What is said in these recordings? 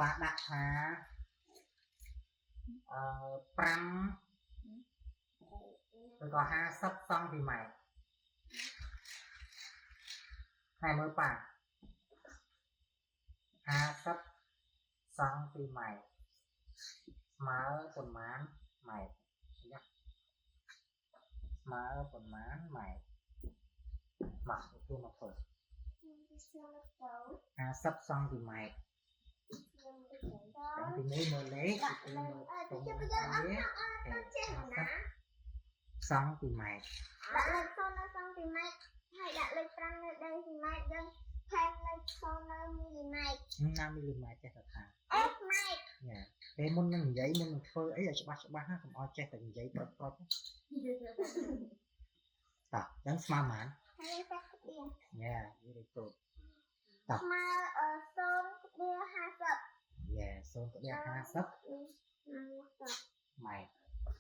bà đặt hả pram rồi có 50 cm hai mươi bà 50 cm mở quần mán mày mở quần mán mày mặc kia mà phở 50 cm thì mỗi mơ lấy thì mơ tổng cm đặt lên cm hay đặt lên trăm lên đây thì mai dân thêm lên son 5 mm chắc là thà ép mai nè cái môn mình giấy môn mình phơi ấy là cho ba ha không ai che thành giấy bớt bớt ta đang smart man yeah very good ta mà son bia 20 yeah son cái bia 20 mày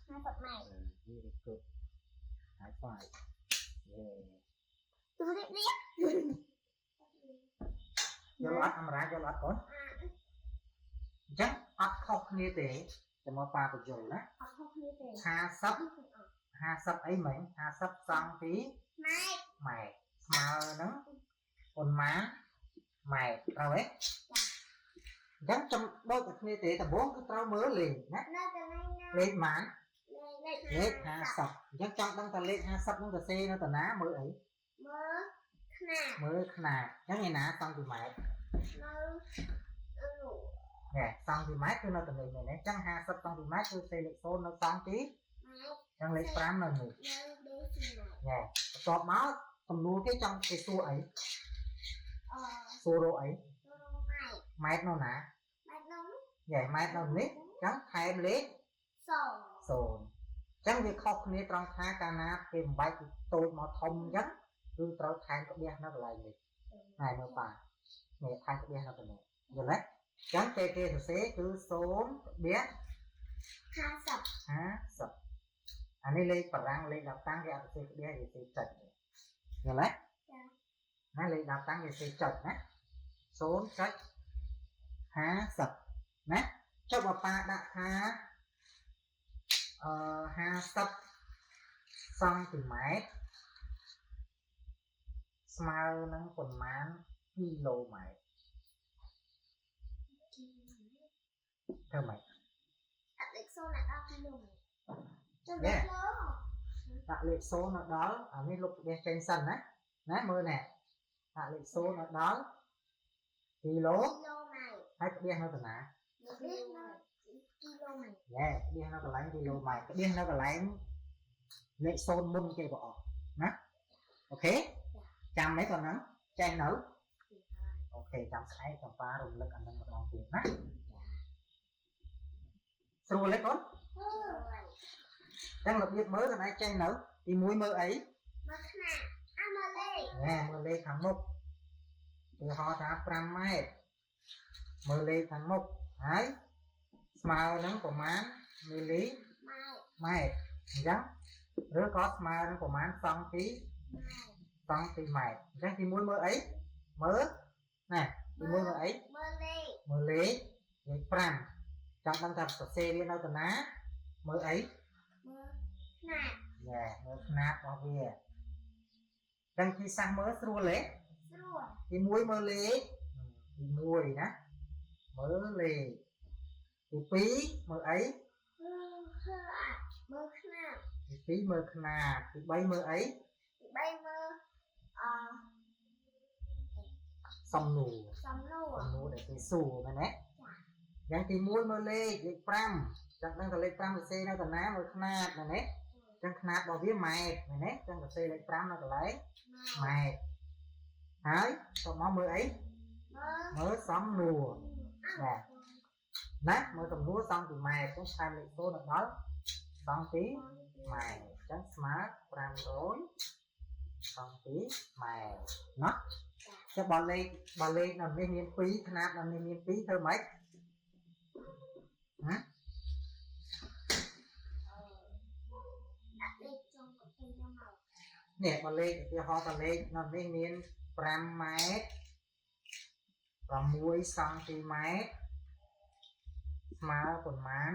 20 mày very good high five yeah tôi biết vô lót camera vô lót con chắc ắt khóc như thếจะมาปาประโยชน์นะ50អីមិញ50សង់ទីម៉ែស្មើនឹងប៉ុន្មានម៉ែត្រូវទេអញ្ចឹងចំដូចតែគ្នាទេដំបូងគឺត្រូវមើលលេខណាលេខម៉ានលេខ50អញ្ចឹងចង់ដឹងថាលេខ50នឹងទៅសេនៅតាណាមើលអីមើលຂະຫນາດអញ្ចឹងឯណាសង់ទីម៉ែត្រnè cmគឺនៅតំណែងនេះអញ្ចឹង50 cm គឺសេលេខ0នៅសង់ទីអញ្ចឹងលេខ5នៅនេះណែបន្ទាប់មកសំណួរគេចង់គេសួរអីសួររកអីម៉ែត្រនៅណាម៉ែត្រនៅនេះអញ្ចឹងថែមលេខ0អញ្ចឹងវាខុសគ្នាត្រង់ថាកាលណាគេបំបែកពីតូចមកធំអញ្ចឹងគឺត្រូវថែមក្បៀសនៅកន្លែងនេះហើយមើលប៉ានេះថែមក្បៀសនៅកន្លែងយល់ទេchẳng kê kê thực tế cứ số biết 50 anh ấy lên phần răng lên đọc tăng cái thực tế biết thì sẽ chật hiểu đấy nó lên đọc tăng thì sẽ chật nhé số cách 50 nè cho bà ba đã ha 50 cm ស្មើនឹងប៉ុន្មានគីឡូម៉ែត្រធ្វើម៉េចដាក់លេខ0ដល់10គីឡូម៉ែត្រចាំលេខដាក់លេខ0ដល់អានេះលុបផ្ទះចេញសិនណាមើលណែដាក់លេខ0ដល់គីឡូម៉ែត្រហើយផ្ទះនៅតាណាគីឡូម៉ែត្រផ្ទះនៅកន្លែងគីឡូម៉ែត្រផ្ទះនៅកន្លែងលេខ0មុនគេបងណាអូខេចាំmấy conហ្នឹងចេះនៅអូខេចាំស្អែកចាំប៉ារំលឹកអានឹងម្ដងទៀតណាស្រួលទេកូនចឹងរបៀបមើលតើចេះនៅទី1មើលអីមើលខ្នាតមើលលេខមើលលេខខាងមុខឧទាហរណ៍ថា5ម៉ែត្រមើលលេខខាងមុខហើយស្មើនឹងប្រមាណមីលីម៉ែត្រអញ្ចឹងឬក៏ស្មើនឹងប្រមាណសង់ទីម៉ែត្រអញ្ចឹងទី1មើលអីមើលណែទី1មើលអីមើលលេខ5ចង់ដឹងថាសរសេរវានៅតាណាមើលអីមើលខ្នាតមើលខ្នាតរបស់វាចឹងទីសាសមើលស្រួលទេស្រួលទី1មើលលេខទី1ណាមើលលេខទី2មើលអីមើលខ្នាតទី2មើលខ្នាតទី3មើលអីទី3មើលសំណួរដែលគេសួរមែនទេយ៉ាងទី1មើលលេខ5ចាំដឹងថាលេខ5សរសេរនៅតាណាមើលខ្នាតមែនទេចឹងខ្នាតរបស់វាម៉ែត្រមែនទេចឹងសរសេរលេខ5នៅកន្លែងម៉ែត្រហើយតមកមើលអីមើលសំណួរណាមើលសំណួរសង់ទីម៉ែត្រចឹងថែមលេខ0នៅដល់សង់ទីម៉ែត្រចឹងស្មើ500សង់ទីម៉ែត្រណាចាំបើលេខនៅនេះមាន2ខ្នាតនៅនេះមាន2ធ្វើម៉េចណានេះបើលេខឧទាហរណ៍ថាលេខនៅនេះមាន5ម៉ែត្រ6សង់ទីម៉ែត្រ ស្មើប៉ុន្មាន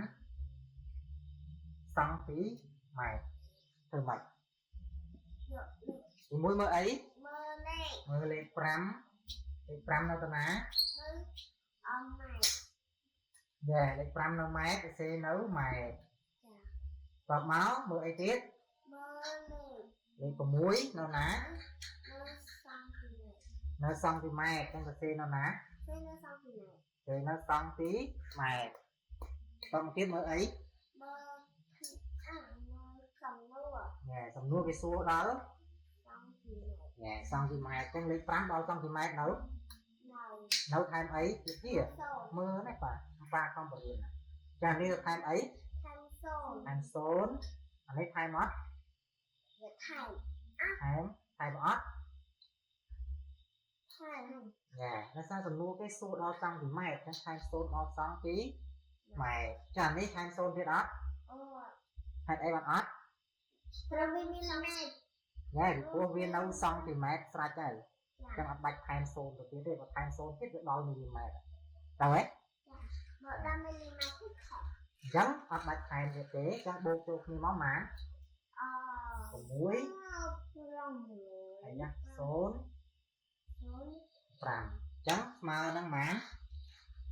សង់ទីម៉ែត្រធ្វើម៉េចទីមួយមើលអីមើលលេខ5លេខ5នៅតាណាយ៉ាលេខ5នៅម៉ែត្រសេនៅម៉ែត្រតបមកមើលអីទៀតលេខ6នៅណានៅសង់ទីម៉ែត្រចឹងសេនៅណាសេនៅសង់ទីម៉ែត្រតបមកទៀតមើលអីញ៉ែសំណួរគេសួរដល់ញ៉ែសង់ទីម៉ែត្រចឹងលេខ5ដល់សង់ទីម៉ែត្រនៅថែមអីទៀតមើលណាប៉ាខំបរៀនចានេះទៅថែមអីថែម0អានេះថែមអត់ថែមអត់ញ៉ែដោយសារសំណួរគេសួរដល់សង់ទីម៉ែត្រចឹងថែម0ដល់សង់ទីម៉ែត្រចានេះថែម0ទៀតអត់ហេតុអីបានអត់ព្រោះវាមានម៉ែត្រញ៉ែពីព្រោះវានៅសង់ទីម៉ែត្រស្រេចហើយចឹងអត់បាច់ថែម0ទៅទៀតទេបើថែម0ទៀតវាដល់មីលីម៉ែត្រតើហ៎បើដល់មីលីម៉ែត្រទៀតខុសអញ្ចឹងអត់បាច់ថែមទៀតទេចឹងបូកចូលគ្នាមកម៉ាន6ហើយណា0 5ចឹងស្មើនឹងម៉ាន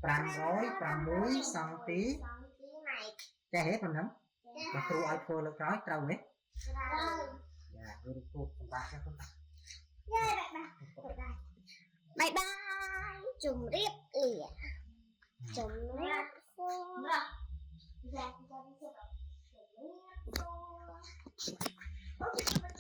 506សង់ទីម៉ែត្រចេះទេប៉ុណ្ណឹងបើគ្រូឲ្យធ្វើលើក្រោយត្រូវទេយ៉ាវារីកូតសម្រាប់ចឹងប៉ុណ្ណឹងបាយបាយជម្រាបលាជម្រាបសួរជម្រាបសួរ